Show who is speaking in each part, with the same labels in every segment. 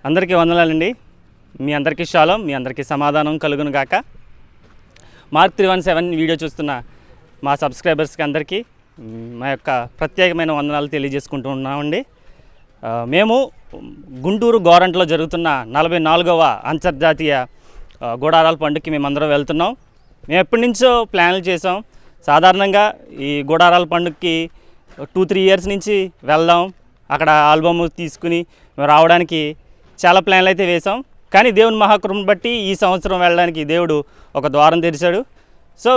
Speaker 1: అందరికీ వందనాలండి. మీ అందరికీ షాలోం, మీ అందరికీ సమాధానం కలుగును గాక. మార్క్ 317 వీడియో చూస్తున్న మా సబ్స్క్రైబర్స్కి అందరికీ మా యొక్క ప్రత్యేకమైన వందనాలు తెలియజేసుకుంటూ ఉన్నామండి. మేము గుంటూరు గోరంట్లో జరుగుతున్న 44వ అంతర్జాతీయ గుడారాల పండుగకి మేమందరం వెళ్తున్నాం. మేము ఎప్పటి నుంచో ప్లాన్లు చేసాం. సాధారణంగా ఈ గుడారాల పండుగకి 2-3 ఇయర్స్ నుంచి వెళ్దాం, అక్కడ ఆల్బమ్ తీసుకుని రావడానికి చాలా ప్లాన్లు అయితే వేసాం. కానీ దేవుని మహాకృపను బట్టి ఈ సంవత్సరం వెళ్ళడానికి దేవుడు ఒక ద్వారం తెరిచాడు. సో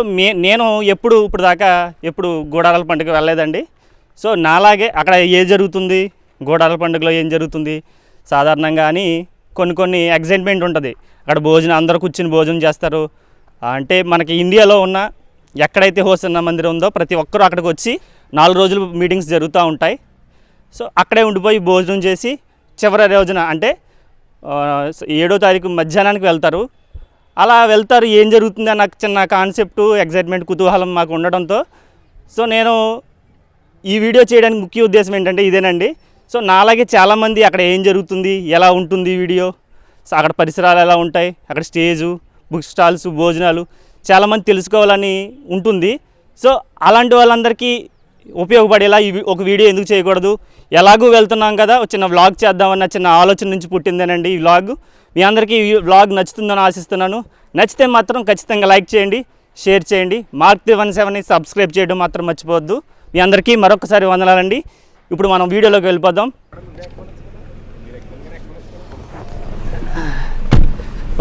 Speaker 1: నేను ఇప్పుడు దాకా గూడారాల పండుగ వెళ్ళలేదండి. సో నాలాగే అక్కడ జరుగుతుంది, గూడారాల పండుగలో ఏం జరుగుతుంది సాధారణంగా అని కొన్ని ఎగ్జైట్మెంట్ ఉంటుంది. అక్కడ భోజనం అందరూ కూర్చుని భోజనం చేస్తారు. అంటే మనకి ఇండియాలో ఉన్న ఎక్కడైతే హోసన్న మందిరం ఉందో ప్రతి ఒక్కరూ అక్కడికి వచ్చి 4 రోజులు మీటింగ్స్ జరుగుతూ ఉంటాయి. సో అక్కడే ఉండిపోయి భోజనం చేసి చివరి రోజున అంటే 7వ తారీఖు మధ్యాహ్నానికి వెళ్తారు. అలా వెళ్తారు. ఏం జరుగుతుందో నాకు చిన్న కాన్సెప్టు, ఎగ్జైట్మెంట్, కుతూహలం మాకు ఉండడంతో సో నేను ఈ వీడియో చేయడానికి ముఖ్య ఉద్దేశం ఏంటంటే ఇదేనండి. సో నాలాగే చాలామంది అక్కడ ఏం జరుగుతుంది, ఎలా ఉంటుంది వీడియో, సో అక్కడ పరిసరాలు ఎలా ఉంటాయి, అక్కడ స్టేజు, బుక్ స్టాల్స్, భోజనాలు చాలామంది తెలుసుకోవాలని ఉంటుంది. సో అలాంటి వాళ్ళందరికీ ఉపయోగపడేలా ఒక వీడియో ఎందుకు చేయకూడదు, ఎలాగూ వెళ్తున్నాం కదా చిన్న వ్లాగ్ చేద్దామన్న చిన్న ఆలోచన నుంచి పుట్టిందేనండి ఈ వ్లాగ్. మీ అందరికీ ఈ వ్లాగ్ నచ్చుతుందని ఆశిస్తున్నాను. నచ్చితే మాత్రం ఖచ్చితంగా లైక్ చేయండి, షేర్ చేయండి. మార్క్ 317ని సబ్స్క్రైబ్ చేయడం మాత్రం మర్చిపోవద్దు. మీ అందరికీ మరొకసారి వందనాలండి. ఇప్పుడు మనం వీడియోలోకి వెళ్ళిపోదాం.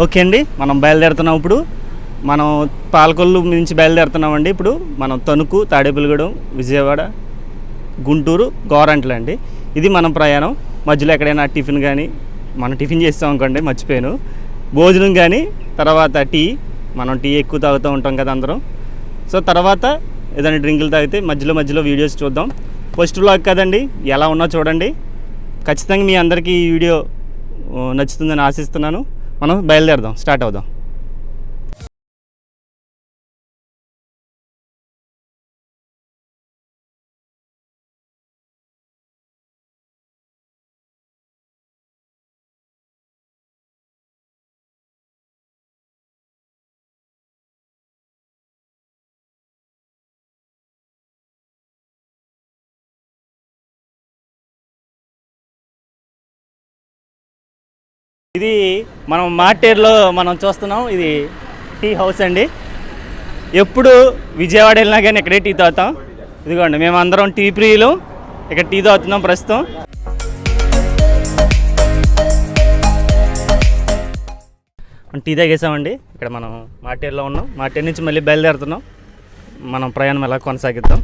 Speaker 1: ఓకే అండి, మనం బయలుదేరుతున్నాం. ఇప్పుడు మనం పాలకొల్లు నుంచి బయలుదేరుతున్నామండి. ఇప్పుడు మనం తణుకు, తాడేపల్లిగూడెం, విజయవాడ, గుంటూరు, గోరంట్ల అండి. ఇది మనం ప్రయాణం. మధ్యలో ఎక్కడైనా టిఫిన్ కానీ, మనం టిఫిన్ చేస్తాం అనుకోండి, మర్చిపోయాను, భోజనం కానీ, తర్వాత టీ, మనం టీ ఎక్కువ తాగుతూ ఉంటాం కదా అందరం. సో తర్వాత ఏదైనా డ్రింకులు తాగితే మధ్యలో వీడియోస్ చూద్దాం. ఫస్ట్ వ్లాగ్ కదండి, ఎలా ఉన్నా చూడండి. ఖచ్చితంగా మీ అందరికీ ఈ వీడియో నచ్చుతుందని ఆశిస్తున్నాను. మనం బయలుదేరదాం, స్టార్ట్ అవుదాం. ఇది మనం మార్టేర్లో మనం చూస్తున్నాం. ఇది టీ హౌస్ అండి. ఎప్పుడు విజయవాడ వెళ్ళినా కానీ ఇక్కడే టీ తాగుతాం. ఇదిగోండి, మేము అందరం టీ ప్రియులు, ఇక్కడ టీ తాగుతున్నాం ప్రస్తుతం. టీ తాగేసామండి. ఇక్కడ మనం మార్టేర్లో ఉన్నాం. మార్టేర్ నుంచి మళ్ళీ బయలుదేరుతున్నాం. మనం ప్రయాణం ఎలా కొనసాగిద్దాం.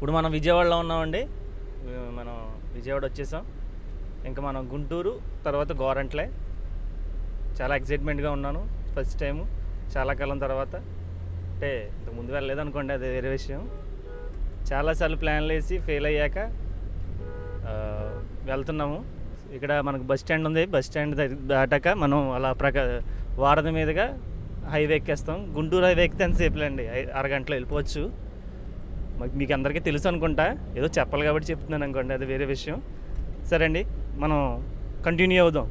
Speaker 1: ఇప్పుడు మనం విజయవాడలో ఉన్నామండి. మనం విజయవాడ వచ్చేసాం. ఇంకా మనం గుంటూరు తర్వాత గోరంట్లే. చాలా ఎక్సైట్మెంట్గా ఉన్నాను. ఫస్ట్ టైము చాలా కాలం తర్వాత. అంటే ఇంతకు ముందు వెళ్ళలేదనుకోండి, అది వేరే విషయం. చాలాసార్లు ప్లాన్లు వేసి ఫెయిల్ అయ్యాక వెళ్తున్నాము. ఇక్కడ మనకు బస్ స్టాండ్ ఉంది. బస్ స్టాండ్ దాటాక మనం అలా వారధి మీదుగా హైవే ఎక్కేస్తాం. గుంటూరు హైవే ఎక్కితే ఎంతసేపులేండి, అరగంటలో వెళ్ళిపోవచ్చు. మీకు అందరికీ తెలుసు అనుకుంటా, ఏదో చెప్పాలి కాబట్టి చెప్తున్నాను అనుకోండి, అది వేరే విషయం. సరే అండి, మనం కంటిన్యూ అవుదాం.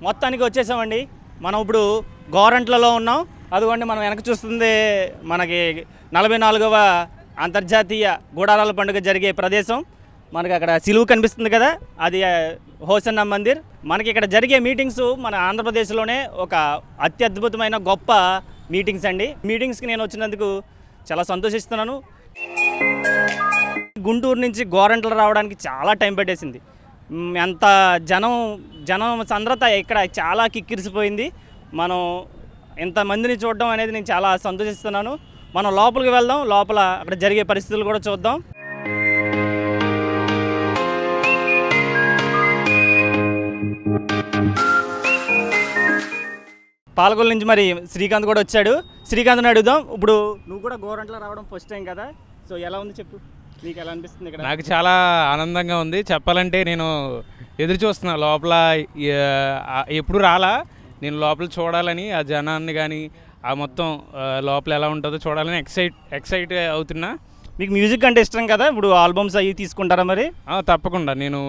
Speaker 1: మొత్తానికి వచ్చేసామండి. మనం ఇప్పుడు గోరంట్లలో ఉన్నాం. అదిగోండి మనం వెనక చూస్తుంది మనకి 44వ అంతర్జాతీయ గుడారాల పండుగ జరిగే ప్రదేశం. మనకి అక్కడ సిలువు కనిపిస్తుంది కదా, అది హోసన్న మందిర్. మనకి ఇక్కడ జరిగే మీటింగ్స్ మన ఆంధ్రప్రదేశ్లోనే ఒక అత్యద్భుతమైన గొప్ప మీటింగ్స్ అండి. మీటింగ్స్కి నేను వచ్చినందుకు చాలా సంతోషిస్తున్నాను. గుంటూరు నుంచి గోరంట్ల రావడానికి చాలా టైం పట్టేసింది. ఎంత జనం సంద్రత ఇక్కడ చాలా కిక్కిరిసిపోయింది. మనం ఇంతమందిని చూడడం అనేది నేను చాలా సంతోషిస్తున్నాను. మనం లోపలికి వెళ్దాం, లోపల అక్కడ జరిగే పరిస్థితులు కూడా చూద్దాం. పాలకొల్లు నుంచి మరి శ్రీకాంత్ కూడా వచ్చాడు. శ్రీకాంత్ని అడుగుదాం. ఇప్పుడు నువ్వు కూడా గోరంట్ల రావడం ఫస్ట్ టైం కదా, సో ఎలా ఉంది చెప్పు, నీకు ఎలా అనిపిస్తుంది ఇక్కడ?
Speaker 2: నాకు చాలా ఆనందంగా ఉంది. చెప్పాలంటే నేను ఎదురు చూస్తున్నా లోపల, ఎప్పుడు రాలా నేను లోపల చూడాలని, ఆ జనాన్ని కానీ ఆ మొత్తం లోపల ఎలా ఉంటుందో చూడాలని ఎక్సైట్ అవుతున్నా.
Speaker 1: మీకు మ్యూజిక్ అంటే ఇష్టం కదా, ఇప్పుడు ఆల్బమ్స్ అవి తీసుకుంటారా మరి?
Speaker 2: తప్పకుండా. నేను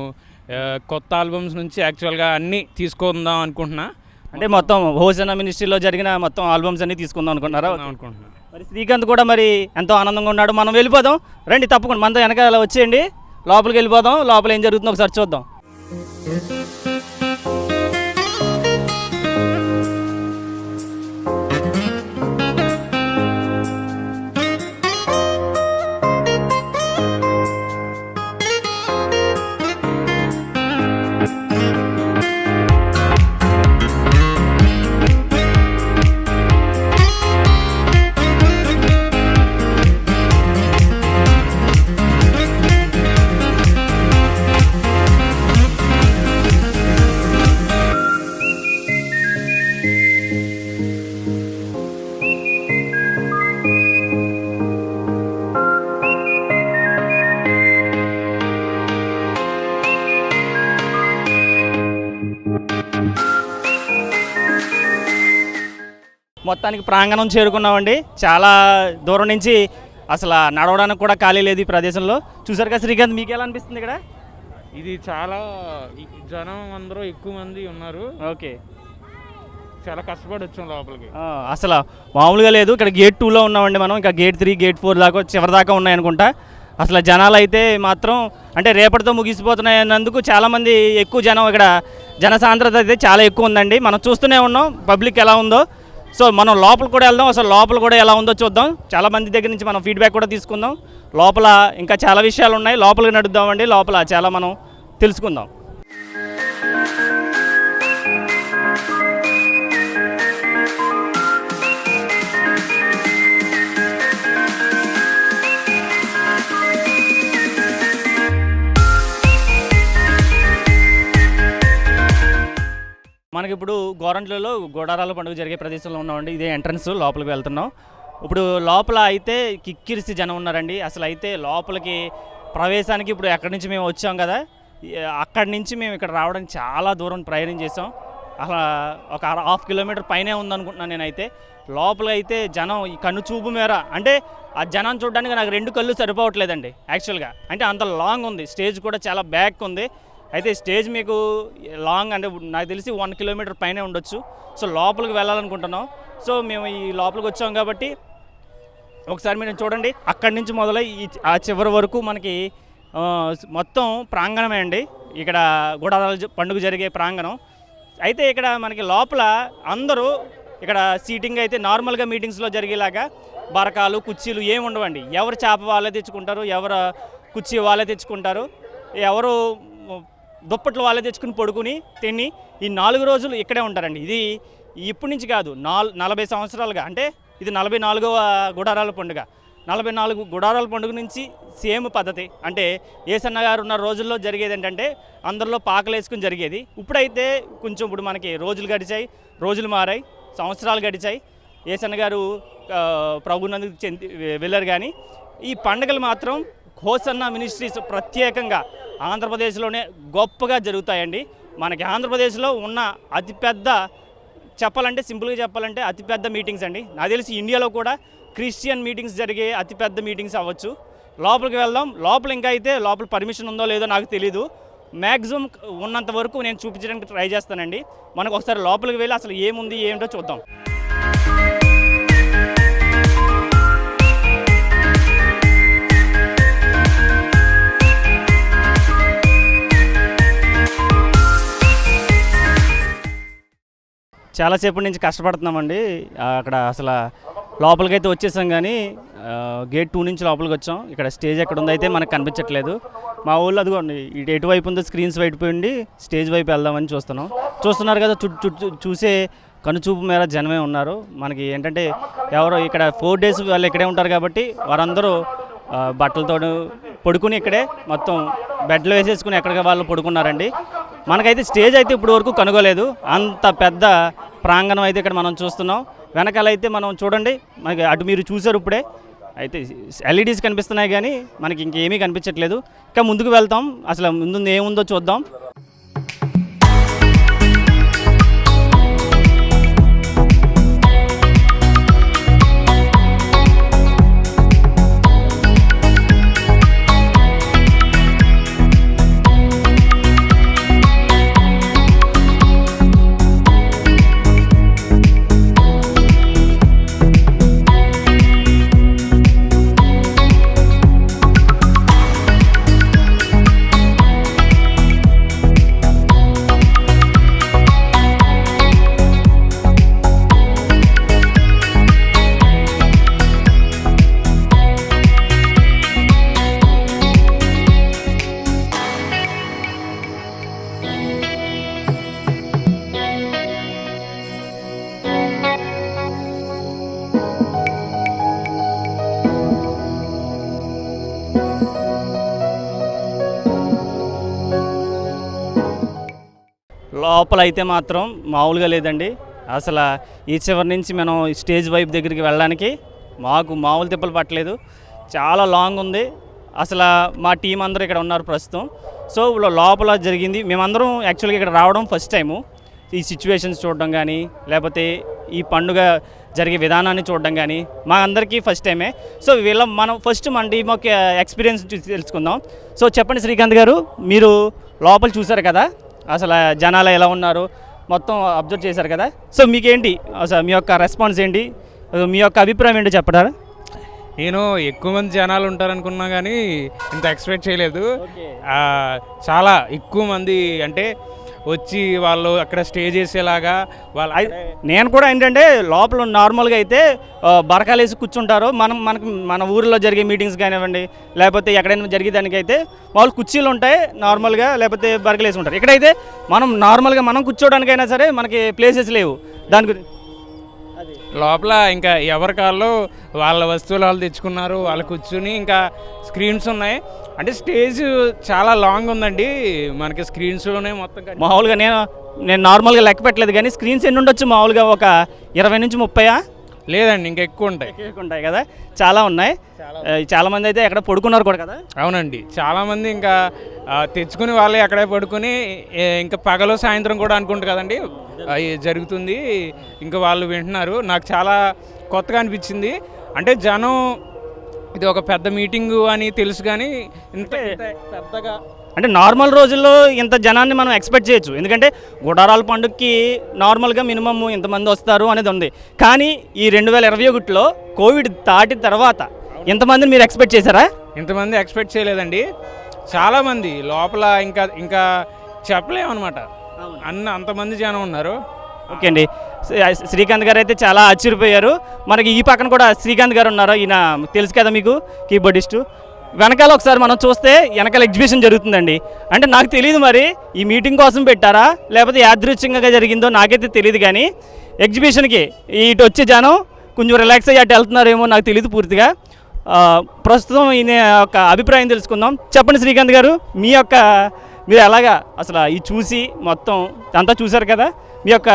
Speaker 2: కొత్త ఆల్బమ్స్ నుంచి యాక్చువల్గా అన్నీ తీసుకుందాం అనుకుంటున్నా.
Speaker 1: అంటే మొత్తం హోసన్న మినిస్ట్రీలో జరిగిన మొత్తం ఆల్బమ్స్ అన్నీ తీసుకుందాం అనుకుంటున్నారా?
Speaker 2: అనుకుంటున్నా.
Speaker 1: మరి శ్రీకాంత్ కూడా మరి ఎంతో ఆనందంగా ఉన్నాడు. మనం వెళ్ళిపోదాం రండి, తప్పకుండా మనతో వెనకాల వచ్చేయండి, లోపలికి వెళ్ళిపోదాం. లోపల ఏం జరుగుతుందో ఒకసారి చూద్దాం. మొత్తానికి ప్రాంగణం చేరుకున్నామండి. చాలా దూరం నుంచి అసలు నడవడానికి కూడా ఖాళీ లేదు ఈ ప్రదేశంలో. చూసారు కదా శ్రీకాంత్, మీకు ఎలా అనిపిస్తుంది ఇక్కడ?
Speaker 2: ఇది చాలా జనం అందరూ ఎక్కువ మంది ఉన్నారు.
Speaker 1: ఓకే,
Speaker 2: చాలా కష్టపడి వచ్చాం లోపలికి.
Speaker 1: అసలు మామూలుగా లేదు. ఇక్కడ గేట్ 2లో ఉన్నామండి మనం, ఇంకా గేట్ 3 గేట్ 4 దాకా చివరి దాకా ఉన్నాయనుకుంటా. అసలు జనాలు అయితే మాత్రం అంటే రేపటితో ముగిసిపోతున్నాయన్నందుకు చాలామంది ఎక్కువ జనం, ఇక్కడ జనసాంద్రత అయితే చాలా ఎక్కువ ఉందండి. మనం చూస్తూనే ఉన్నాం పబ్లిక్ ఎలా ఉందో. సో మనం లోపల కూడా వెళ్దాం, అసలు లోపల కూడా ఎలా ఉందో చూద్దాం. చాలా మంది దగ్గర నుంచి మనం ఫీడ్బ్యాక్ కూడా తీసుకుందాం. లోపల ఇంకా చాలా విషయాలు ఉన్నాయి, లోపలికి నడుద్దామండి. లోపల చాలా మనం తెలుసుకుందాం. మనకి ఇప్పుడు గోరంట్లలో గోడారాల పండుగ జరిగే ప్రదేశంలో ఉన్నామండి. ఇదే ఎంట్రన్స్, లోపలికి వెళ్తున్నాం. ఇప్పుడు లోపల అయితే కిక్కిరిసి జనం ఉన్నారండి. అసలు అయితే లోపలికి ప్రవేశానికి ఇప్పుడు ఎక్కడి నుంచి మేము వచ్చాం కదా, అక్కడి నుంచి మేము ఇక్కడ రావడానికి చాలా దూరం ప్రయాణం చేసాం. అలా ఒక 1/2 కిలోమీటర్ పైనే ఉందనుకుంటున్నాను నేనైతే. లోపల అయితే జనం ఈ కన్ను చూపు మేర, అంటే ఆ జనం చూడడానికి నాకు 2 కళ్ళు సరిపోవట్లేదండి యాక్చువల్గా. అంటే అంత లాంగ్ ఉంది, స్టేజ్ కూడా చాలా బ్యాక్ ఉంది. అయితే స్టేజ్ మీకు లాంగ్ అంటే నాకు తెలిసి 1 కిలోమీటర్ పైనే ఉండొచ్చు. సో లోపలికి వెళ్ళాలనుకుంటున్నాం. సో మేము ఈ లోపలికి వచ్చాం కాబట్టి ఒకసారి మీరు చూడండి. అక్కడి నుంచి మొదలై ఆ చివరి వరకు మనకి మొత్తం ప్రాంగణమే అండి. ఇక్కడ గుడారాల పండుగ జరిగే ప్రాంగణం. అయితే ఇక్కడ మనకి లోపల అందరూ ఇక్కడ సీటింగ్ అయితే నార్మల్గా మీటింగ్స్లో జరిగేలాగా బరకాలు కుర్చీలు ఏమి ఉండవండి. ఎవరు చేప వాళ్ళే తెచ్చుకుంటారు, ఎవరు కుర్చీ వాళ్ళే తెచ్చుకుంటారు, ఎవరు దుప్పట్లు వాళ్ళే తెచ్చుకుని పడుకుని తిని ఈ 4 రోజులు ఇక్కడే ఉంటారండి. ఇది ఇప్పటి నుంచి కాదు, 40 సంవత్సరాలుగా. అంటే ఇది 44వ గుడారాల పండుగ. 44 గుడారాల పండుగ నుంచి సేమ్ పద్ధతి. అంటే ఏసన్న గారు ఉన్న రోజుల్లో జరిగేది ఏంటంటే అందరిలో పాకలు వేసుకుని జరిగేది. ఇప్పుడైతే కొంచెం ఇప్పుడు మనకి రోజులు గడిచాయి, రోజులు మారాయి, సంవత్సరాలు గడిచాయి. ఏసన్న గారు ప్రభునందుకు వెళ్ళారు. కానీ ఈ పండుగలు మాత్రం హోసన్న మినిస్ట్రీస్ ప్రత్యేకంగా ఆంధ్రప్రదేశ్లోనే గొప్పగా జరుగుతాయండి. మనకి ఆంధ్రప్రదేశ్లో ఉన్న అతిపెద్ద, చెప్పాలంటే సింపుల్గా చెప్పాలంటే అతిపెద్ద మీటింగ్స్ అండి. నాకు తెలిసి ఇండియాలో కూడా క్రిస్టియన్ మీటింగ్స్ జరిగే అతిపెద్ద మీటింగ్స్ అవ్వచ్చు. లోపలికి వెళ్దాం. లోపల ఇంకా అయితే లోపల పర్మిషన్ ఉందో లేదో నాకు తెలీదు. మ్యాక్సిమం ఉన్నంత వరకు నేను చూపించడానికి ట్రై చేస్తానండి. మనకు ఒకసారి లోపలికి వెళ్ళి అసలు ఏముంది ఏమిటో చూద్దాం. చాలాసేపటి నుంచి కష్టపడుతున్నామండి. అక్కడ అసలు లోపలికైతే వచ్చేసాం, కానీ గేట్ 2 నుంచి లోపలికి వచ్చాం. ఇక్కడ స్టేజ్ ఎక్కడ ఉందో అయితే మనకు కనిపించట్లేదు. మా ఊళ్ళో అదిగోండి ఎటువైపు ఉందో స్క్రీన్స్ వైపు ఉండి స్టేజ్ వైపు వెళ్దామని చూస్తున్నారు కదా. చూసే కనుచూపు మేర జనమే ఉన్నారు. మనకి ఏంటంటే ఎవరో ఇక్కడ 4 days వాళ్ళు ఇక్కడే ఉంటారు కాబట్టి వారందరూ బట్టలతో పడుకుని ఇక్కడే మొత్తం బెడ్లో వేసేసుకుని ఎక్కడికి వాళ్ళు పడుకున్నారండి. మనకైతే స్టేజ్ అయితే ఇప్పుడు వరకు కనుగోలేదు. అంత పెద్ద ప్రాంగణం అయితే ఇక్కడ మనం చూస్తున్నాం. వెనకాల అయితే మనం చూడండి, మనకి అటు మీరు చూసారు ఇప్పుడే అయితే ఎల్ఈడీస్ కనిపిస్తున్నాయి, కానీ మనకి ఇంకేమీ కనిపించట్లేదు. ఇంకా ముందుకు వెళ్తాం, అసలు ముందు ఏముందో చూద్దాం. లోపల అయితే మాత్రం మామూలుగా లేదండి. అసలు ఈ చివరి నుంచి మనం స్టేజ్ వైపు దగ్గరికి వెళ్ళడానికి మాకు మామూలు తిప్పలు పట్టలేదు. చాలా లాంగ్ ఉంది. అసలు మా టీం అందరూ ఇక్కడ ఉన్నారు ప్రస్తుతం. సో లోపల జరిగింది, మేమందరం యాక్చువల్గా ఇక్కడ రావడం ఫస్ట్ టైము. ఈ సిచ్యువేషన్స్ చూడడం కానీ లేకపోతే ఈ పండుగ జరిగే విధానాన్ని చూడడం కానీ మా అందరికీ ఫస్ట్ టైమే. సో మనం ఫస్ట్ మన టీం ఒక ఎక్స్పీరియన్స్ తెలుసుకుందాం. సో చెప్పండి శ్రీకాంత్ గారు, మీరు లోపల చూసారు కదా, అసలు జనాలు ఎలా ఉన్నారు మొత్తం అబ్జర్వ్ చేశారు కదా. సో మీకేంటి అసలు మీ యొక్క రెస్పాన్స్ ఏంటి, మీ యొక్క అభిప్రాయం ఏంటో చెప్పడారా?
Speaker 2: నేను ఎక్కువ మంది జనాలు ఉంటారనుకున్నా కానీ ఇంత ఎక్స్పెక్ట్ చేయలేదు. చాలా ఎక్కువ మంది, అంటే వచ్చి వాళ్ళు అక్కడ స్టే చేసేలాగా వాళ్ళు
Speaker 1: నేను కూడా ఏంటంటే లోపల నార్మల్గా అయితే బరకాలు వేసి కూర్చుంటారు. మన ఊరిలో జరిగే మీటింగ్స్ కానివ్వండి, లేకపోతే ఎక్కడైనా జరిగే దానికైతే వాళ్ళు కుర్చీలు ఉంటాయి నార్మల్గా, లేకపోతే బరకలు వేసి ఉంటారు. ఇక్కడైతే మనం నార్మల్గా మనం కూర్చోవడానికైనా సరే మనకి ప్లేసెస్ లేవు. దాని గురించి
Speaker 2: లోపల ఇంకా ఎవరి కాళ్ళు వాళ్ళ వస్తువులు వాళ్ళు తెచ్చుకున్నారు, వాళ్ళు కూర్చుని ఇంకా స్క్రీన్స్ ఉన్నాయి. అంటే స్టేజ్ చాలా లాంగ్ ఉందండి, మనకి స్క్రీన్స్లోనే మొత్తం.
Speaker 1: మామూలుగా నేను నార్మల్గా లెక్క పెట్టలేదు కానీ స్క్రీన్స్ ఎన్ని ఉండొచ్చు మామూలుగా? ఒక 20 నుంచి 30
Speaker 2: లేదండి, ఇంకా ఎక్కువ
Speaker 1: ఉంటాయి కదా, చాలా ఉన్నాయి. చాలామంది అయితే ఎక్కడ పడుకున్నారు కూడా కదా.
Speaker 2: అవునండి, చాలామంది ఇంకా తెచ్చుకుని వాళ్ళే అక్కడే పడుకుని ఇంకా పగలు సాయంత్రం కూడా అనుకుంటారు కదండి అవి జరుగుతుంది, ఇంకా వాళ్ళు వింటున్నారు. నాకు చాలా కొత్తగా అనిపించింది. అంటే జనం ఇది ఒక పెద్ద మీటింగు అని తెలుసు కానీ ఇంత పెద్దగా
Speaker 1: అంటే నార్మల్ రోజుల్లో ఇంత జనాన్ని మనం ఎక్స్పెక్ట్ చేయొచ్చు, ఎందుకంటే గుడారాల పండుగకి నార్మల్గా మినిమమ్ ఇంతమంది వస్తారు అనేది ఉంది. కానీ ఈ 2021లో కోవిడ్ దాటిన తర్వాత ఇంతమందిని మీరు ఎక్స్పెక్ట్ చేశారా?
Speaker 2: ఇంతమంది ఎక్స్పెక్ట్ చేయలేదండి. చాలామంది లోపల ఇంకా చెప్పలేమన్నమాట, అంతమంది జనం ఉన్నారు.
Speaker 1: ఓకే అండి, శ్రీకాంత్ గారు అయితే చాలా ఆశ్చర్యపోయారు. మనకి ఈ పక్కన కూడా శ్రీకాంత్ గారు ఉన్నారు. ఈయన తెలుసు కదా మీకు, కీబోర్డిస్టు. వెనకాల ఒకసారి మనం చూస్తే వెనకాల ఎగ్జిబిషన్ జరుగుతుందండి. అంటే నాకు తెలియదు మరి ఈ మీటింగ్ కోసం పెట్టారా లేకపోతే యాదృచ్ఛికంగా జరిగిందో నాకైతే తెలియదు, కానీ ఎగ్జిబిషన్కి ఇటు వచ్చే జనం కొంచెం రిలాక్స్ అయ్యి అటు వెళ్తున్నారేమో నాకు తెలియదు పూర్తిగా. ప్రస్తుతం ఈయన యొక్క అభిప్రాయం తెలుసుకుందాం. చెప్పండి శ్రీకాంత్ గారు, మీరు ఎలాగా అసలు ఈ చూసి మొత్తం అంతా చూశారు కదా, మీ యొక్క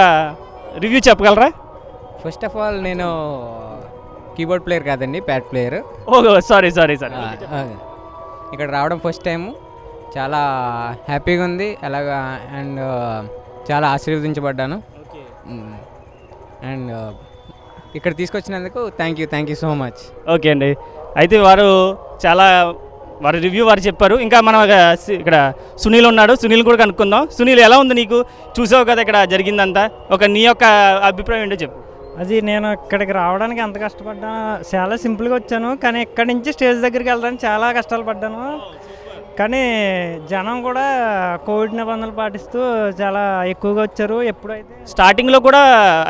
Speaker 1: రివ్యూ చెప్పగలరా?
Speaker 3: ఫస్ట్ ఆఫ్ ఆల్ నేను కీబోర్డ్ ప్లేయర్ కాదండి, ప్యాడ్ ప్లేయర్.
Speaker 1: ఓహో సారీ.
Speaker 3: ఇక్కడ రావడం ఫస్ట్ టైం, చాలా హ్యాపీగా ఉంది అలాగా, అండ్ చాలా ఆశీర్వదించబడ్డాను. అండ్ ఇక్కడ తీసుకొచ్చినందుకు thank you so much.
Speaker 1: Okay అండి, అయితే వారి రివ్యూ చెప్పారు. ఇంకా మనం ఇక్కడ సునీల్ ఉన్నాడు, సునీల్ కూడా కనుక్కుందాం. సునీల్, ఎలా ఉంది నీకు? చూసావు కదా ఇక్కడ జరిగిందంతా, నీ యొక్క అభిప్రాయం ఏంటో చెప్పు.
Speaker 4: అది నేను ఇక్కడికి రావడానికి ఎంత కష్టపడ్డా, చాలా సింపుల్గా వచ్చాను, కానీ ఇక్కడి నుంచి స్టేజ్ దగ్గరికి వెళ్ళడానికి చాలా కష్టాలు పడ్డాను. కానీ జనం కూడా కోవిడ్ నిబంధనలు పాటిస్తూ చాలా ఎక్కువగా వచ్చారు. ఎప్పుడైతే
Speaker 1: స్టార్టింగ్లో కూడా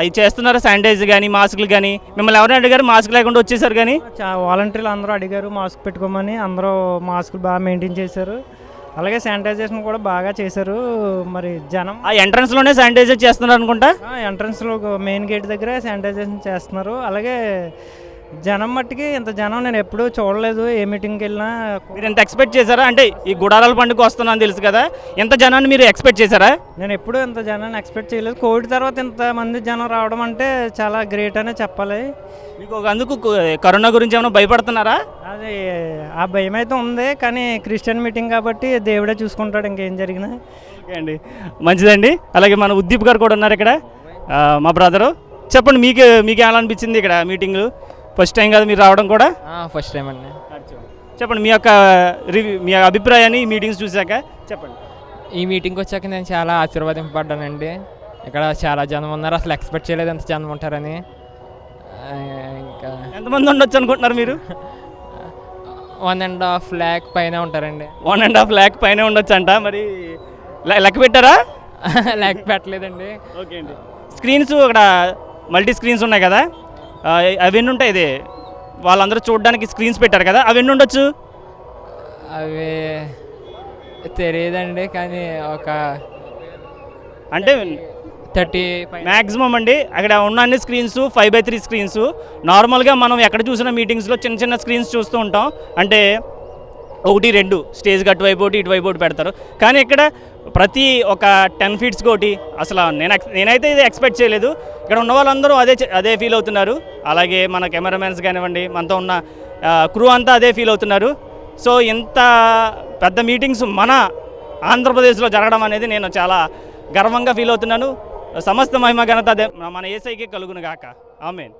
Speaker 1: అవి చేస్తున్నారు, శానిటైజర్ కానీ మాస్కులు కానీ. మిమ్మల్ని ఎవరైనా అడిగారు మాస్క్ లేకుండా వచ్చేసారు? కానీ
Speaker 4: వాలంటీర్లు అందరూ అడిగారు మాస్క్ పెట్టుకోమని, అందరూ మాస్కులు బాగా మెయింటైన్ చేశారు. అలాగే శానిటైజేషన్ కూడా బాగా చేశారు. మరి జనం
Speaker 1: ఆ ఎంట్రన్స్లోనే శానిటైజర్ చేస్తున్నారు అనుకుంటా.
Speaker 4: ఎంట్రన్స్లో మెయిన్ గేట్ దగ్గర శానిటైజేషన్ చేస్తున్నారు. అలాగే జనం మట్టికి ఇంత జనం నేను ఎప్పుడూ చూడలేదు. ఏ మీటింగ్కి వెళ్ళినా.
Speaker 1: మీరు ఎంత ఎక్స్పెక్ట్ చేశారా? అంటే ఈ గుడారాల పండుగ వస్తున్నాను తెలుసు కదా, ఎంత జనాన్ని మీరు ఎక్స్పెక్ట్ చేశారా?
Speaker 4: నేను ఎప్పుడూ ఇంత జనాన్ని ఎక్స్పెక్ట్ చేయలేదు. కోవిడ్ తర్వాత ఇంతమంది జనం రావడం అంటే చాలా గ్రేట్ అనే చెప్పాలి.
Speaker 1: మీకు అందుకు కరోనా గురించి ఏమైనా భయపడుతున్నారా?
Speaker 4: అది ఆ భయం అయితే ఉంది, కానీ క్రిస్టియన్ మీటింగ్ కాబట్టి దేవుడే చూసుకుంటాడు ఇంకేం జరిగినా.
Speaker 1: ఓకే అండి, మంచిదండి. అలాగే మన ఉద్దీప్ గారు కూడా ఉన్నారు ఇక్కడ, మా బ్రదరు. చెప్పండి, మీకు ఎలా అనిపించింది ఇక్కడ మీటింగ్? ఫస్ట్ టైం కదా మీరు రావడం కూడా?
Speaker 3: ఫస్ట్ టైం అండి.
Speaker 1: చెప్పండి మీ యొక్క రివ్యూ, మీ అభిప్రాయాన్ని ఈ మీటింగ్స్ చూశాక చెప్పండి.
Speaker 3: ఈ మీటింగ్కి వచ్చాక నేను చాలా ఆశీర్వదింపబడ్డానండి. ఇక్కడ చాలా జనం ఉన్నారు, అసలు ఎక్స్పెక్ట్ చేయలేదు ఎంత జనం ఉంటారని. ఇంకా
Speaker 1: ఎంతమంది ఉండొచ్చు అనుకుంటున్నారు మీరు?
Speaker 3: 1.5 lakh పైన ఉంటారండి.
Speaker 1: 1.5 lakh పైన ఉండొచ్చు అంట. మరి లెక్క పెట్టారా?
Speaker 3: లెక్క పెట్టలేదండి.
Speaker 1: ఓకే అండి. స్క్రీన్స్ అక్కడ మల్టీ స్క్రీన్స్ ఉన్నాయి కదా, అవన్నీ ఉంటాయి. ఇది వాళ్ళందరూ చూడడానికి స్క్రీన్స్ పెట్టారు కదా, అవన్నీ ఉండొచ్చు?
Speaker 3: అవి తెలియదండి, కానీ ఒక
Speaker 1: అంటే
Speaker 3: 30
Speaker 1: మ్యాక్సిమం అండి. అక్కడ ఉన్న అన్ని స్క్రీన్స్ 5/3 స్క్రీన్స్. నార్మల్గా మనం ఎక్కడ చూసిన మీటింగ్స్లో చిన్న స్క్రీన్స్ చూస్తూ ఉంటాం, అంటే 1-2 స్టేజ్కి అటువైపు ఒకటి ఇటువైపు ఒకటి పెడతారు. కానీ ఇక్కడ ప్రతి ఒక 10 feet ఒకటి. అసలు నేనైతే ఇది ఎక్స్పెక్ట్ చేయలేదు. ఇక్కడ ఉన్న వాళ్ళందరూ అదే ఫీల్ అవుతున్నారు. అలాగే మన కెమెరామెన్స్ కానివ్వండి, మనతో ఉన్న క్రూ అంతా అదే ఫీల్ అవుతున్నారు. సో ఇంత పెద్ద మీటింగ్స్ మన ఆంధ్రప్రదేశ్లో జరగడం అనేది నేను చాలా గర్వంగా ఫీల్ అవుతున్నాను. సమస్త మహిమ ఘనత మన యేసయ్యకే కలుగును గాక. ఆమేన్.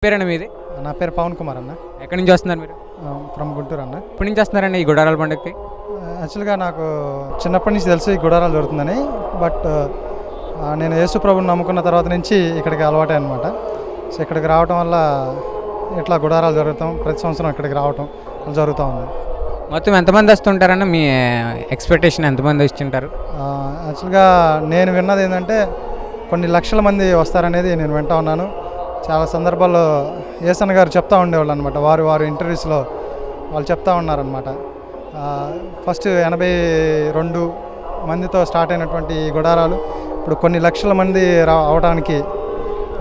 Speaker 3: పేరండి మీది?
Speaker 5: నా పేరు పవన్ కుమార్ అన్న.
Speaker 3: ఎక్కడి నుంచి వస్తున్నారు మీరు?
Speaker 5: ఫ్రమ్ గుంటూరు అన్న.
Speaker 3: ఎప్పటి నుంచి వస్తున్నారండి ఈ గుడారాల పండుగకి?
Speaker 5: యాక్చువల్గా నాకు చిన్నప్పటి నుంచి తెలుసు ఈ గుడారాలు జరుగుతుందని. బట్ నేను యేసు ప్రభుని నమ్ముకున్న తర్వాత నుంచి ఇక్కడికి అలవాటే అనమాట. సో ఇక్కడికి రావటం వల్ల ఇట్లా గుడారాలు జరుగుతాం, ప్రతి సంవత్సరం ఇక్కడికి రావటం జరుగుతూ ఉంది.
Speaker 6: మొత్తం ఎంతమంది వస్తుంటారన్న మీ ఎక్స్పెక్టేషన్ ఎంతమంది వస్తుంటారు?
Speaker 5: యాక్చువల్గా నేను విన్నది ఏంటంటే కొన్ని లక్షల మంది వస్తారనేది నేను వింటా ఉన్నాను. చాలా సందర్భాల్లో ఏసన్న గారు చెప్తా ఉండేవాళ్ళు అనమాట. వారు ఇంటర్వ్యూస్లో వాళ్ళు చెప్తా ఉన్నారనమాట. ఫస్ట్ 82 మందితో స్టార్ట్ అయినటువంటి ఈ గుడారాలు ఇప్పుడు కొన్ని లక్షల మంది అవడానికి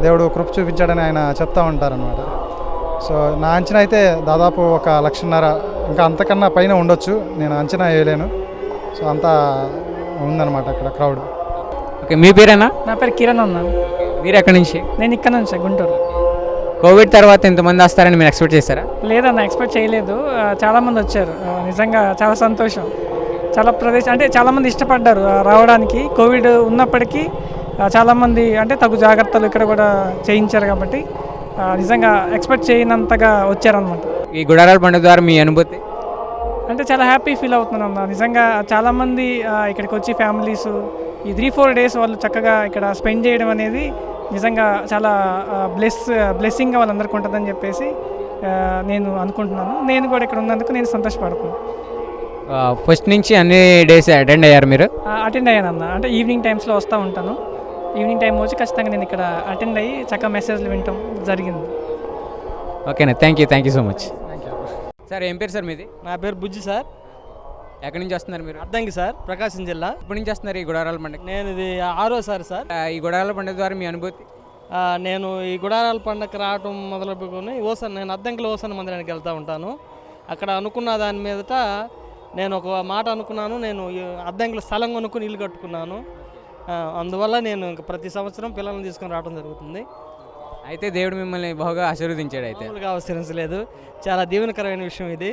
Speaker 5: దేవుడు కృప చూపించాడని ఆయన చెప్తా ఉంటారనమాట. సో నా అంచనా అయితే దాదాపు 1.5 లక్షన్నర, ఇంకా అంతకన్నా పైన ఉండొచ్చు, నేను అంచనా వేయలేను. సో అంతా ఉందన్నమాట అక్కడ క్రౌడ్.
Speaker 6: ఓకే, మీ పేరేనా?
Speaker 7: నా పేరు కిరణ్ అన్న.
Speaker 6: మీరు ఎక్కడి నుంచి?
Speaker 7: నేను ఇక్కడ నుంచి గుంటూరు.
Speaker 6: కోవిడ్ తర్వాత ఎంతమంది వస్తారని మీరు ఎక్స్పెక్ట్ చేశారా?
Speaker 7: లేదన్న, ఎక్స్పెక్ట్ చేయలేదు. చాలామంది వచ్చారు, నిజంగా చాలా సంతోషం. చాలా ప్రదేశం అంటే చాలామంది ఇష్టపడ్డారు రావడానికి. కోవిడ్ ఉన్నప్పటికీ చాలామంది అంటే తగు జాగ్రత్తలు ఇక్కడ కూడా చేయించారు కాబట్టి నిజంగా ఎక్స్పెక్ట్ చేయనంతగా వచ్చారనమాట.
Speaker 6: ఈ గుడారాల పండుగ ద్వారా మీ అనుభూతి?
Speaker 7: అంటే చాలా హ్యాపీ ఫీల్ అవుతున్నాను అన్న. నిజంగా చాలామంది ఇక్కడికి వచ్చి ఫ్యామిలీస్ ఈ 3-4 డేస్ వాళ్ళు చక్కగా ఇక్కడ స్పెండ్ చేయడం అనేది నిజంగా చాలా బ్లెస్సింగ్గా వాళ్ళందరికీ ఉంటుందని చెప్పేసి నేను అనుకుంటున్నాను. నేను కూడా ఇక్కడ ఉన్నందుకు నేను సంతోషపడుతున్నాను.
Speaker 6: ఫస్ట్ నుంచి అన్ని డేస్ అటెండ్ అయ్యారు మీరు?
Speaker 7: అటెండ్ అయ్యాను అన్న. అంటే ఈవినింగ్ టైమ్స్లో వస్తూ ఉంటాను. ఈవినింగ్ టైం వచ్చి ఖచ్చితంగా నేను ఇక్కడ అటెండ్ అయ్యి చక్కగా మెసేజ్లు వినటం జరిగింది.
Speaker 6: ఓకేనా, thank you so much. Sir ఏం పేరు సార్ మీది?
Speaker 8: నా పేరు బుజ్జి సార్.
Speaker 6: ఎక్కడి నుంచి వస్తున్నారు మీరు?
Speaker 8: అద్దంకి సార్, ప్రకాశం జిల్లా.
Speaker 6: ఎప్పటి నుంచి వస్తున్నారు ఈ గుడారాల పండుగ?
Speaker 8: నేను ఇది 6వసారి సార్.
Speaker 6: ఈ గుడారాల పండుగ ద్వారా మీ అనుభూతి?
Speaker 8: నేను ఈ గుడారాల పండుగ రావటం మొదలుపెట్టుకుని నేను అద్దంకిలో ఓసన్న మందిరానికి వెళ్తూ ఉంటాను. అక్కడ అనుకున్న దాని మీదట నేను ఒక మాట అనుకున్నాను. నేను అద్దంకిలో స్థలం కొనుక్కుని ఇల్లు కట్టుకున్నాను. అందువల్ల నేను ఇంకా ప్రతి సంవత్సరం పిల్లల్ని తీసుకొని రావడం జరుగుతుంది.
Speaker 6: అయితే దేవుడు మిమ్మల్ని బాగా ఆశీర్వదించాడు. అయితే
Speaker 8: ఆశ్రయించలేదు, చాలా దీవెనకరమైన విషయం ఇది.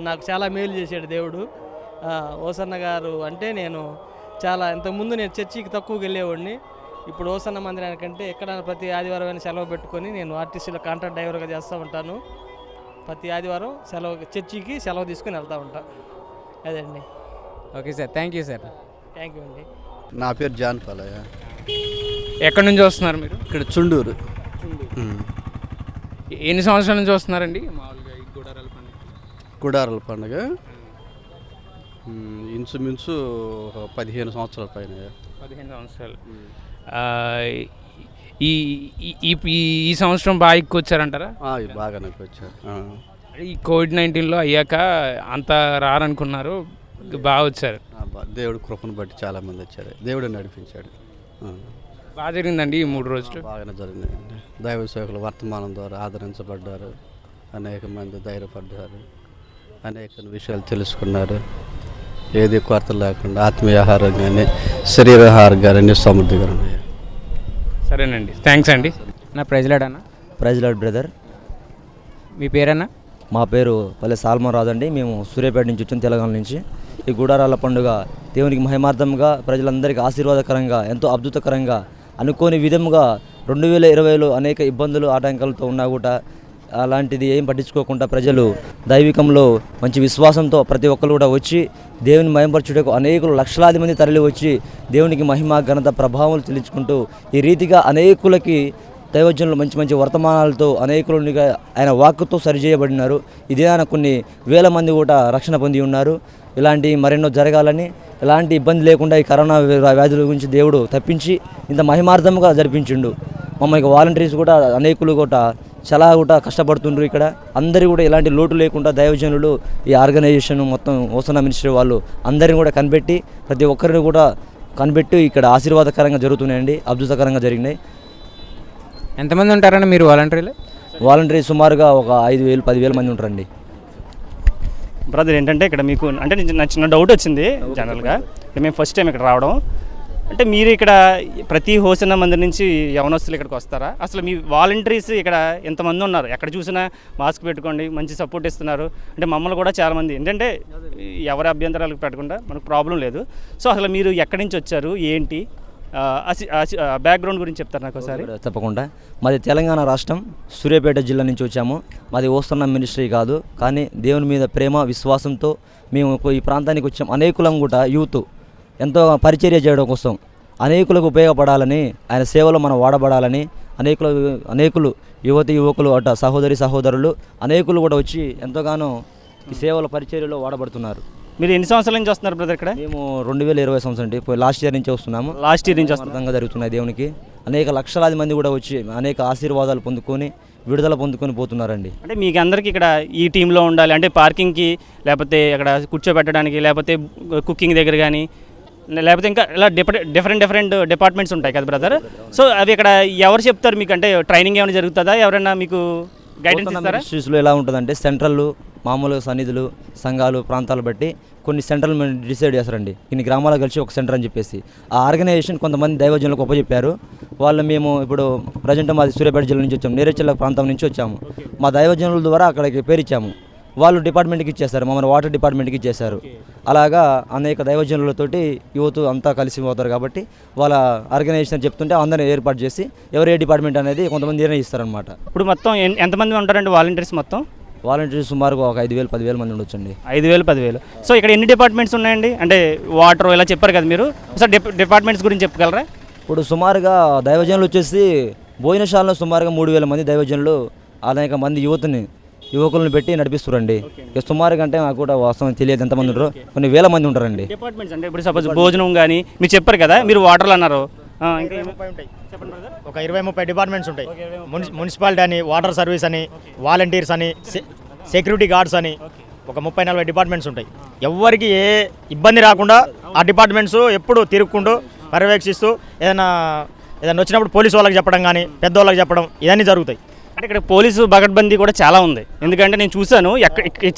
Speaker 8: నాకు చాలా మేలు చేశాడు దేవుడు. ఓసన్న గారు అంటే నేను చాలా ఇంతకుముందు నేను చర్చికి తక్కువకి వెళ్ళేవాడిని. ఇప్పుడు ఓసన్న మందిరానికంటే ఎక్కడైనా ప్రతి ఆదివారం సెలవు పెట్టుకొని నేను ఆర్టీసీలో కాంట్రాక్ట్ డ్రైవర్గా చేస్తూ ఉంటాను. ప్రతి ఆదివారం చర్చికి సెలవు తీసుకొని వెళ్తూ ఉంటాను. అదండి.
Speaker 6: Okay sir, thank you sir.
Speaker 8: Thank you అండి.
Speaker 9: నా పేరు జాన్ పాలయ్య.
Speaker 2: ఎక్కడి నుంచి వస్తున్నారు మీరు?
Speaker 9: ఇక్కడ చుండూరు.
Speaker 2: ఎన్ని సంవత్సరాల నుంచి వస్తున్నారండి మామూలుగా ఈ గుడారాల పండుగ?
Speaker 9: గుడారాల పండుగ ఇంచుమించు 15 సంవత్సరాల పైన.
Speaker 2: 15 సంవత్సరాలు. ఈ సంవత్సరం బాగా ఎక్కువ వచ్చారంటారా?
Speaker 9: బాగా నాకు వచ్చారు.
Speaker 2: ఈ కోవిడ్-19లో అయ్యాక అంత రారనుకున్నారు, బాగా వచ్చారు.
Speaker 9: దేవుడు కృపను బట్టి చాలామంది వచ్చారు, దేవుడు నడిపించాడు.
Speaker 2: బాగా జరిగిందండి ఈ 3 రోజులు?
Speaker 9: బాగానే జరిగిందండి. దైవ సేవకులు వర్తమానం ద్వారా ఆదరించబడ్డారు, అనేక మంది ధైర్యపడ్డారు, అనేక విషయాలు తెలుసుకున్నారు. ఏది కొరత లేకుండా ఆత్మీయ ఆహారం కానీ శరీరాహారం కానీ సమృద్ధిగా ఉన్నాయి.
Speaker 2: సరేనండి, థ్యాంక్స్ అండి.
Speaker 6: నా ప్రైజ్లాడ్
Speaker 10: ప్రైజ్లాడ్ బ్రదర్.
Speaker 6: మీ పేరన్నా?
Speaker 10: మా పేరు పల్లె సాల్మన్ రాజు అండి. మేము సూర్యాపేట నుంచి వచ్చాం, తెలంగాణ నుంచి. ఈ గుడారాల పండుగ దేవునికి మహిమార్థంగా, ప్రజలందరికీ ఆశీర్వాదకరంగా, ఎంతో అద్భుతకరంగా, అనుకోని విధముగా 2020లో అనేక ఇబ్బందులు ఆటంకాలతో ఉన్నా కూడా అలాంటిది ఏం పట్టించుకోకుండా ప్రజలు దైవికంలో మంచి విశ్వాసంతో ప్రతి ఒక్కరు కూడా వచ్చి దేవుని మహిమపరచుటకు అనేకులు లక్షలాది మంది తరలి వచ్చి దేవునికి మహిమ ఘనత ప్రభావాలు తెలుసుకుంటూ ఈ రీతిగా అనేకులకి దైవజనులు మంచి మంచి వర్తమానాలతో అనేకులుగా ఆయన వాక్కుతో సరిచేయబడినారు. ఇదే కొన్ని వేల మంది కూడా రక్షణ పొంది ఉన్నారు. ఇలాంటి మరెన్నో జరగాలని, ఎలాంటి ఇబ్బంది లేకుండా ఈ కరోనా వ్యాధుల గురించి దేవుడు తప్పించి ఇంత మహిమార్థంగా జరిపించిండు. మమ్మల్ని వాలంటీర్స్ కూడా అనేకులు కూడా చాలా కూడా కష్టపడుతుండ్రు. ఇక్కడ అందరూ కూడా ఎలాంటి లోటు లేకుండా దైవజనులు ఈ ఆర్గనైజేషన్ మొత్తం ఓసన్న మినిస్ట్రీ వాళ్ళు అందరిని కూడా కనిపెట్టి ప్రతి ఒక్కరిని కూడా కనిపెట్టి ఇక్కడ ఆశీర్వాదకరంగా జరుగుతున్నాయండి, అద్భుతకరంగా జరిగినాయి.
Speaker 6: ఎంతమంది ఉంటారని మీరు వాలంటీర్లు?
Speaker 10: వాలంటీర్ సుమారుగా ఒక 5,000-10,000 మంది ఉంటారండి.
Speaker 1: బ్రదర్ ఏంటంటే ఇక్కడ మీకు అంటే నాకు చిన్న డౌట్ వచ్చింది. జనరల్గా మేము ఫస్ట్ టైం ఇక్కడ రావడం, అంటే మీరు ఇక్కడ ప్రతి ఓసన్న మందిరం నుంచి యవనస్తులు ఇక్కడికి వస్తారా? అసలు మీ వాలంటీర్స్ ఇక్కడ ఎంతమంది ఉన్నారు? ఎక్కడ చూసినా మాస్క్ పెట్టుకోండి, మంచి సపోర్ట్ ఇస్తున్నారు. అంటే మమ్మల్ని కూడా చాలామంది ఏంటంటే ఎవరి అభ్యంతరాలకు పెట్టకుండా మనకు ప్రాబ్లం లేదు. సో అసలు మీరు ఎక్కడి నుంచి వచ్చారు, ఏంటి బ్యాక్గ్రౌండ్ గురించి చెప్తారు నాకు ఒకసారి?
Speaker 10: తప్పకుండా. మాది తెలంగాణ రాష్ట్రం, సూర్యాపేట జిల్లా నుంచి వచ్చాము. మాది ఓసన్న మినిస్ట్రీ కాదు, కానీ దేవుని మీద ప్రేమ విశ్వాసంతో మేము ఈ ప్రాంతానికి వచ్చాం. అనేకులం కూడా యూత్ ఎంతో పరిచర్య చేయడం కోసం, అనేకులకు ఉపయోగపడాలని, ఆయన సేవలో మనం వాడబడాలని అనేకులు యువతి యువకులు అట సహోదరులు అనేకులు కూడా వచ్చి ఎంతగానో ఈ సేవల పరిచర్యలో వాడబడుతున్నారు.
Speaker 1: మీరు ఎన్ని సంవత్సరాల నుంచి వస్తున్నారు బ్రదర్ ఇక్కడ?
Speaker 10: మేము 2020 సంవత్సరం అండి, లాస్ట్ ఇయర్ నుంచి వస్తున్నాము.
Speaker 1: లాస్ట్ ఇయర్ నుంచి వస్తున్నాం.
Speaker 10: అర్థంగా జరుగుతున్నాయి దేవునికి. అనేక లక్షలాది మంది కూడా వచ్చి అనేక ఆశీర్వాదాలు పొందుకొని విడుదల పొందుకొని పోతున్నారండి.
Speaker 1: అంటే మీకు అందరికీ ఇక్కడ ఈ టీంలో ఉండాలి అంటే పార్కింగ్కి, లేకపోతే అక్కడ కూర్చోబెట్టడానికి, లేకపోతే కుకింగ్ దగ్గర కానీ, లేకపోతే ఇంకా ఇలా డిఫరెంట్ డిపార్ట్మెంట్స్ ఉంటాయి కదా బ్రదర్. సో అవి ఇక్కడ ఎవరు చెప్తారు మీకు? అంటే ట్రైనింగ్ ఏమైనా జరుగుతుందా? ఎవరైనా మీకు గైడెన్స్ ఇస్తారా?
Speaker 10: మినిస్ట్రీస్లో ఎలా ఉంటుందంటే సెంట్రల్ మామూలుగా సన్నిధులు సంఘాలు ప్రాంతాలు బట్టి కొన్ని సెంట్రల్ డిసైడ్ చేస్తారండి. ఇన్ని గ్రామాలు కలిసి ఒక సెంటర్ అని చెప్పేసి ఆ ఆర్గనైజేషన్ కొంతమంది దైవజనులకు ఒప్పచెప్పారు. వాళ్ళు మేము ఇప్పుడు ప్రజెంట్ మాది సూర్యాపేట జిల్లా నుంచి వచ్చాము, నేరేచెల్ల ప్రాంతం నుంచి వచ్చాము. మా దైవజనుల ద్వారా అక్కడికి పేరు ఇచ్చాము. వాళ్ళు డిపార్ట్మెంట్కి ఇచ్చేస్తారు, మమ్మల్ని వాటర్ డిపార్ట్మెంట్కి ఇచ్చేశారు. అలాగా అనేక దైవజనులతోటి యువత అంతా కలిసి పోతారు కాబట్టి వాళ్ళ ఆర్గనైజేషన్ చెప్తుంటే అందరినీ ఏర్పాటు చేసి ఎవరు ఏ డిపార్ట్మెంట్ అనేది కొంతమంది నిర్ణయిస్తారనమాట.
Speaker 1: ఇప్పుడు మొత్తం ఎంతమంది ఉంటారండి వాలంటీర్స్? మొత్తం
Speaker 10: వాలంటీర్స్ సుమారుగా ఒక 5,000-10,000 మంది ఉండొచ్చండి.
Speaker 1: 5,000-10,000. సో ఇక్కడ ఎన్ని డిపార్ట్మెంట్స్ ఉన్నాయండి? అంటే వాటర్ ఇలా చెప్పారు కదా మీరు, సార్ డిపార్ట్మెంట్స్ గురించి చెప్పగలరా?
Speaker 10: ఇప్పుడు సుమారుగా దైవజనులు వచ్చేసి భోజనశాలలో సుమారుగా 3,000 మంది దైవజనులు అనేక మంది యువకులను పెట్టి నడిపిస్తారండి. ఇక సుమారుగా అంటే నాకు కూడా వాస్తవం తెలియదు ఎంతమంది ఉంటారో, కొన్ని వేల మంది ఉంటారండి.
Speaker 1: డిపార్ట్మెంట్స్ అంటే ఇప్పుడు సపోజ్ భోజనం కానీ మీరు చెప్పారు కదా, మీరు వాటర్లు అన్నారు, ఇంకా
Speaker 11: ఒక 20-30 డిపార్ట్మెంట్స్ ఉంటాయి. మున్సిపాలిటీ అని, వాటర్ సర్వీస్ అని, వాలంటీర్స్ అని, సెక్యూరిటీ గార్డ్స్ అని ఒక 30-40 డిపార్ట్మెంట్స్ ఉంటాయి. ఎవరికి ఏ ఇబ్బంది రాకుండా ఆ డిపార్ట్మెంట్స్ ఎప్పుడు తిరుగుకుంటూ పర్యవేక్షిస్తూ ఏదైనా వచ్చినప్పుడు పోలీసు వాళ్ళకి చెప్పడం కానీ పెద్దవాళ్ళకి చెప్పడం ఇవన్నీ జరుగుతాయి.
Speaker 1: అంటే ఇక్కడ పోలీసు బగడ్బందీ కూడా చాలా ఉంది. ఎందుకంటే నేను చూశాను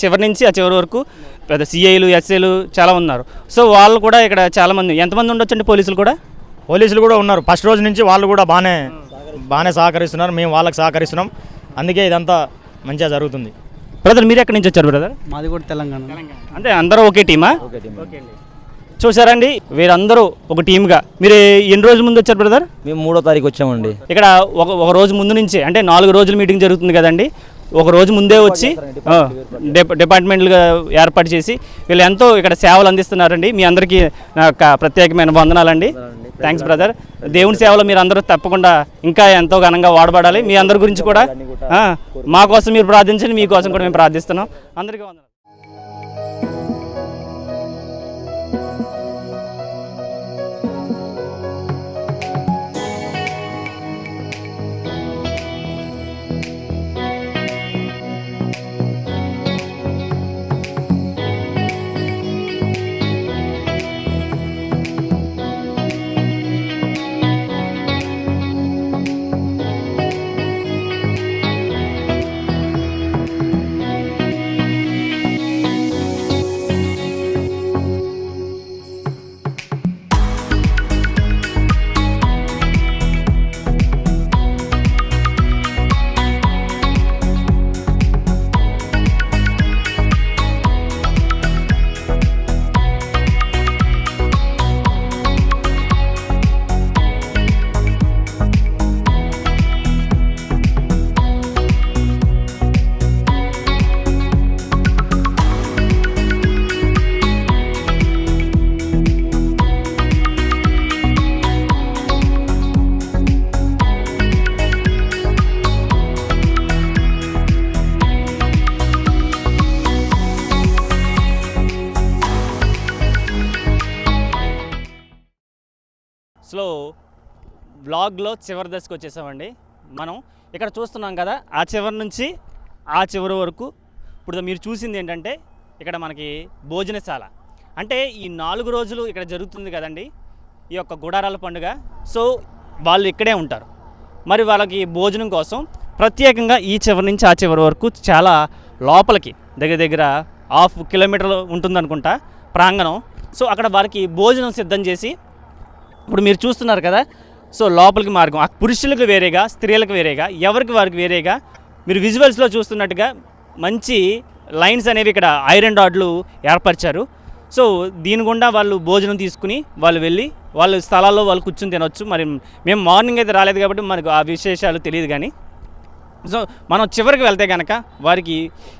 Speaker 1: చివరి నుంచి ఆ చివరి వరకు పెద్ద సిఐలు ఎస్ఐలు చాలా ఉన్నారు. సో వాళ్ళు కూడా ఇక్కడ చాలామంది, ఎంతమంది ఉండొచ్చండి పోలీసులు కూడా
Speaker 11: ఉన్నారు. ఫస్ట్ రోజు నుంచి వాళ్ళు కూడా బాగానే సహకరిస్తున్నారు, మేము వాళ్ళకి సహకరిస్తున్నాం. అందుకే ఇదంతా మంచిగా జరుగుతుంది.
Speaker 1: బ్రదర్ మీరు ఎక్కడి నుంచి వచ్చారు బ్రదర్?
Speaker 8: మాది కూడా తెలంగాణ.
Speaker 1: అంటే అందరూ ఒకే టీమా? చూసారండి, వీరందరూ ఒక టీమ్గా. మీరు ఎన్ని రోజుల ముందు వచ్చారు బ్రదర్?
Speaker 10: మేము 3వ తారీఖు వచ్చామండి.
Speaker 1: ఇక్కడ ఒక రోజు ముందు నుంచే, అంటే 4 రోజుల మీటింగ్ జరుగుతుంది కదండి, ఒక రోజు ముందే వచ్చి డిపార్ట్మెంట్లుగా ఏర్పాటు చేసి వీళ్ళు ఎంతో ఇక్కడ సేవలు అందిస్తున్నారండి. మీ అందరికీ నా యొక్క ప్రత్యేకమైన వందనాలండి. Thanks brother. దేవుని సేవలో మీరు అందరూ తప్పకుండా ఇంకా ఎంతో ఘనంగా వాడబడాలి. మీ అందరి గురించి కూడా మా కోసం మీరు ప్రార్థించండి, మీకోసం కూడా మేము ప్రార్థిస్తున్నాం. అందరికీ వందనాలు. స్లో బ్లాగ్లో చివరి దశకు వచ్చేసామండి. మనం ఇక్కడ చూస్తున్నాం కదా, ఆ చివరి నుంచి ఆ చివరి వరకు. ఇప్పుడు మీరు చూసింది ఏంటంటే ఇక్కడ మనకి భోజనశాల. అంటే ఈ 4 రోజులు ఇక్కడ జరుగుతుంది కదండి ఈ యొక్క గుడారాల పండుగ. సో వాళ్ళు ఇక్కడే ఉంటారు. మరి వాళ్ళకి భోజనం కోసం ప్రత్యేకంగా ఈ చివరి నుంచి ఆ చివరి వరకు చాలా లోపలికి దగ్గర 1/2 కిలోమీటర్ ఉంటుందనుకుంటా ప్రాంగణం. సో అక్కడ వారికి భోజనం సిద్ధం చేసి ఇప్పుడు మీరు చూస్తున్నారు కదా. సో లోపలికి మార్గం ఆ పురుషులకు వేరేగా, స్త్రీలకు వేరేగా, ఎవరికి వారికి వేరేగా. మీరు విజువల్స్లో చూస్తున్నట్టుగా మంచి లైన్స్ అనేవి ఇక్కడ ఐరన్ రాడ్లు ఏర్పరిచారు. సో దీని గుండా వాళ్ళు భోజనం తీసుకుని వాళ్ళు వెళ్ళి వాళ్ళ స్థలాల్లో వాళ్ళు కూర్చుని తినొచ్చు. మరి మేము మార్నింగ్ అయితే రాలేదు కాబట్టి మనకు ఆ విశేషాలు తెలియదు. కానీ సో మనం చివరికి వెళ్తే కనుక వారికి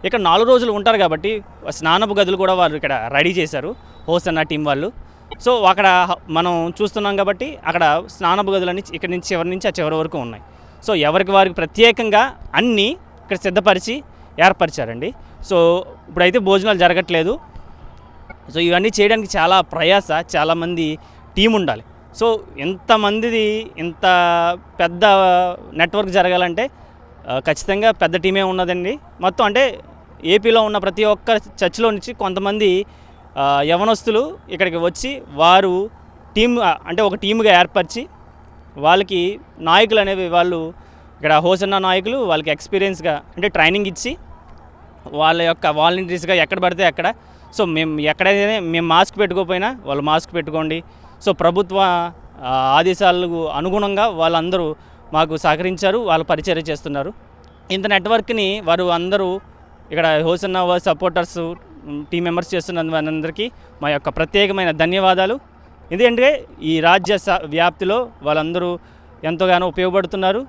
Speaker 1: ఇక్కడ 4 రోజులు ఉంటారు కాబట్టి స్నానపు గదులు కూడా వాళ్ళు ఇక్కడ రెడీ చేశారు హోసన్న టీం వాళ్ళు. సో అక్కడ మనం చూస్తున్నాం కాబట్టి అక్కడ స్నానపు గదులన్నీ ఇక్కడ నుంచి చివరి నుంచి ఆ చివరి వరకు ఉన్నాయి. సో ఎవరికి వారికి ప్రత్యేకంగా అన్నీ ఇక్కడ సిద్ధపరిచి ఏర్పరిచారండి. సో ఇప్పుడైతే భోజనాలు జరగట్లేదు. సో ఇవన్నీ చేయడానికి చాలా ప్రయాస, చాలామంది టీం ఉండాలి. సో ఇంతమందిది ఇంత పెద్ద నెట్వర్క్ జరగాలంటే ఖచ్చితంగా పెద్ద టీమే ఉన్నదండి. మొత్తం అంటే ఏపీలో ఉన్న ప్రతి ఒక్క చర్చిలో నుంచి కొంతమంది యవనస్తులు ఇక్కడికి వచ్చి వారు టీమ్ అంటే ఒక టీముగా ఏర్పరిచి వాళ్ళకి నాయకులు అనేవి వాళ్ళు ఇక్కడ హోసన్న నాయకులు వాళ్ళకి ఎక్స్పీరియన్స్గా అంటే ట్రైనింగ్ ఇచ్చి వాళ్ళ యొక్క వాలంటీర్స్గా ఎక్కడ పడితే అక్కడ సో మేము ఎక్కడైతే మేము మాస్క్ పెట్టుకోకపోయినా వాళ్ళు మాస్క్ పెట్టుకోండి. సో ప్రభుత్వ ఆదేశాలకు అనుగుణంగా వాళ్ళందరూ మాకు సహకరించారు, వాళ్ళు పరిచర్య చేస్తున్నారు. ఇంత నెట్వర్క్ని వారు అందరూ ఇక్కడ హోసన్న సపోర్టర్స్ టీం మెంబర్స్ చేస్తున్న అందరికీ మా యొక్క ప్రత్యేకమైన ధన్యవాదాలు. ఎందుకంటే ఈ రాజ్య వ్యాప్తిలో వాళ్ళందరూ ఎంతోగానో ఉపయోగపడుతున్నారు.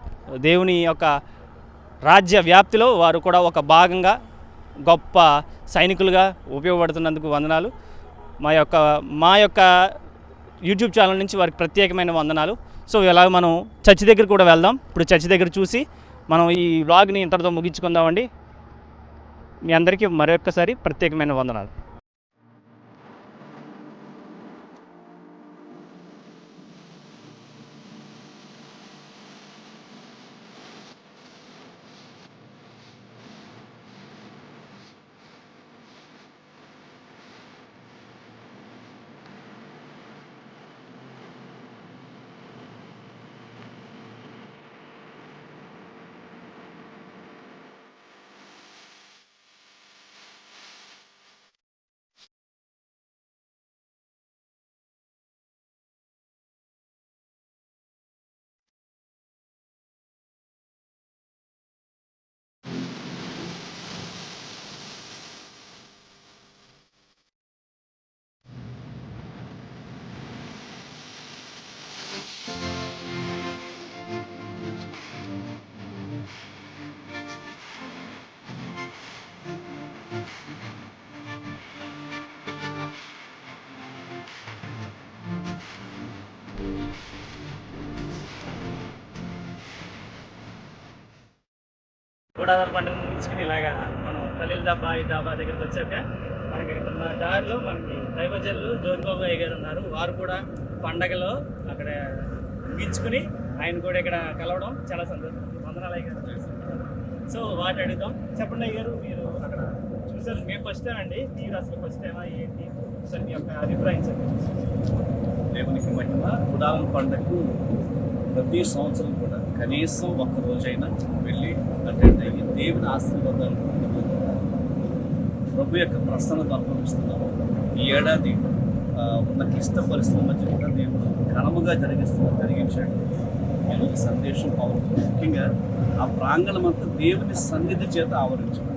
Speaker 1: దేవుని యొక్క రాజ్య వ్యాప్తిలో వారు కూడా ఒక భాగంగా గొప్ప సైనికులుగా ఉపయోగపడుతున్నందుకు వందనాలు. మా యొక్క యూట్యూబ్ ఛానల్ నుంచి వారికి ప్రత్యేకమైన వందనాలు. సో ఇలా మనం చర్చి దగ్గర కూడా వెళ్దాం. ఇప్పుడు చర్చి దగ్గర చూసి మనం ఈ వ్లాగ్ని ఇంతటితో ముగించుకుందామండి. మీ అందరికీ మరొక్కసారి ప్రత్యేకమైన వందనాలు. గోడావరి పండుగ ముగించుకుని ఇలాగా మనం ఖలీల్ డాబా దగ్గరికి వచ్చాక మనకి మన దారిలో మనకి దైవజనులు జ్యోతిబాబు అయ్య గారు ఉన్నారు. వారు కూడా పండగలో అక్కడ ముగించుకుని ఆయన కూడా ఇక్కడ కలవడం చాలా సంతోషం. వందనాలు అయ్య గారు. సో వాటి అడుగుతాం. చెప్పండి అయ్య గారు, మీరు అక్కడ చూసారు, మేము ఫస్ట్ టైం అండి, మీరు అసలు ఫస్ట్ టైమా ఏంటి, సార్ మీ యొక్క అభిప్రాయం చెప్పండి.
Speaker 12: దేవునికి మహిమ. గుడారం పండుగకు ప్రతి సంవత్సరం కూడా కనీసం ఒక్క రోజైనా వెళ్ళి అటెండ్ అయ్యి దేవుని ఆశీర్వాదాలు ప్రభు యొక్క ప్రసన్నత అనుభవిస్తున్నాము. ఈ ఏడాది ఉన్న క్లిష్ట పరిస్థితుల మధ్య కూడా దేవుడు ఘనముగా జరిగించాడు. ఈరోజు సందేశం పవర్ఫుల్. ముఖ్యంగా ఆ ప్రాంగణం అంతా దేవుని సన్నిధి చేత ఆవరించాడు.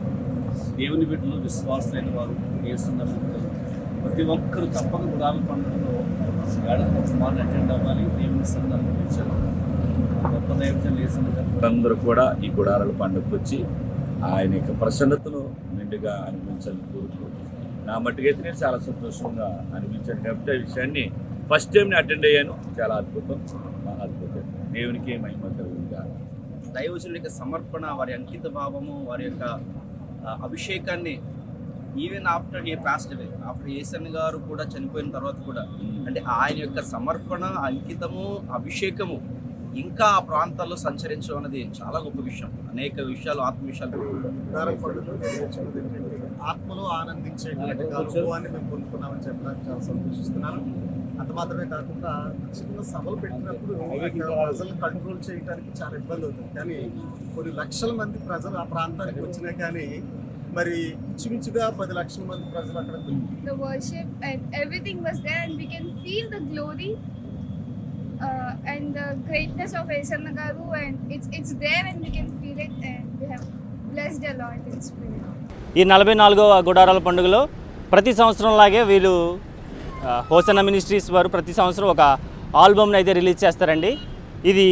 Speaker 12: దేవుని బిడ్డలు విశ్వాసులైన వారు చేస్తున్నారు. ప్రతి ఒక్కరు తప్పక గుడారం పండుగలో ఏడాది సుమారు అటెండ్ అవ్వాలి. దేవుని సన్నిధి అనుభవించారు. గొప్ప దైవజనులు చేస్తున్నారు.
Speaker 13: అందరూ కూడా ఈ గుడారాల పండుగకు వచ్చి ఆయన యొక్క ప్రసన్నతను మెండుగా అనిపించాలని కోరుకుంటున్నాను. నా మట్టుకైతే నేను చాలా సంతోషంగా అనిపించాను కాబట్టి ఆ విషయాన్ని ఫస్ట్ టైం నేను అటెండ్ అయ్యాను. చాలా అద్భుతం, మహా అద్భుతం. దేవునికి మహిమ కలుగుగా.
Speaker 14: దైవజనుల యొక్క సమర్పణ, వారి అంకిత భావము, వారి యొక్క అభిషేకాన్ని even after he passed away, after Yesan గారు కూడా చనిపోయిన తర్వాత కూడా అంటే ఆయన యొక్క సమర్పణ, అంకితము, అభిషేకము ఇంకా ఆ ప్రాంతాల్లో సంచరించడం అనేది చాలా గొప్ప విషయం. అనేక విషయాలు, ఆత్మ విషయాలు
Speaker 15: ఆత్మలో ఆనందించేటువంటి అనుభవాన్ని మేము పొందుకున్నామని చెప్పడానికి చాలా సంతోషిస్తున్నాను. అంత మాత్రమే కాకుండా చిన్న సభలు పెట్టినప్పుడు ప్రజలను కంట్రోల్ చేయడానికి చాలా ఇబ్బంది అవుతుంది. కానీ కొన్ని లక్షల మంది ప్రజలు ఆ ప్రాంతానికి వచ్చినా కానీ మరి ఇంచుమించుగా 10 లక్షల మంది ప్రజలు అక్కడ
Speaker 16: the worship and everything was there and we can feel the glory and the greatness of Yesanna Garu and it's there and we can feel it and we have blessed the Lord in spirit.
Speaker 1: ఈ 44వ గుడారాల పండుగలో ప్రతి సంవత్సరం లాగే వీళ్ళు hosanna ministries వారు ప్రతి సంవత్సరం ఒక ఆల్బమ్ని అయితే రిలీజ్ చేస్తారండి. ఇది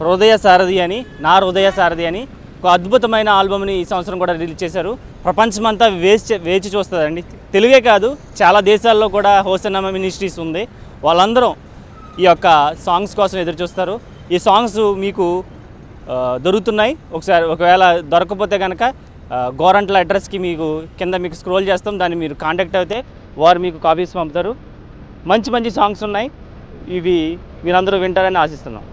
Speaker 1: హృదయ సారథి అని, నా హృదయ సారథి అని ఒక అద్భుతమైన ఆల్బమ్ని ఈ సంవత్సరం కూడా రిలీజ్ చేశారు. ప్రపంచమంతా వేచి చూస్తుందండి. తెలుగే కాదు, చాలా దేశాల్లో కూడా హోసన్న మినిస్ట్రీస్ ఉంది. వాళ్ళందరూ ఈ యొక్క సాంగ్స్ కోసం ఎదురు చూస్తారు. ఈ సాంగ్స్ మీకు దొరుకుతున్నాయి. ఒకవేళ దొరకకపోతే కనుక గోరంట్ల అడ్రస్కి మీకు కింద మీకు స్క్రోల్ చేస్తాం, దాన్ని మీరు కాంటాక్ట్ అయితే వారు మీకు కాపీస్ పంపుతారు. మంచి మంచి సాంగ్స్ ఉన్నాయి, ఇవి మీరందరూ వింటారని ఆశిస్తున్నాం.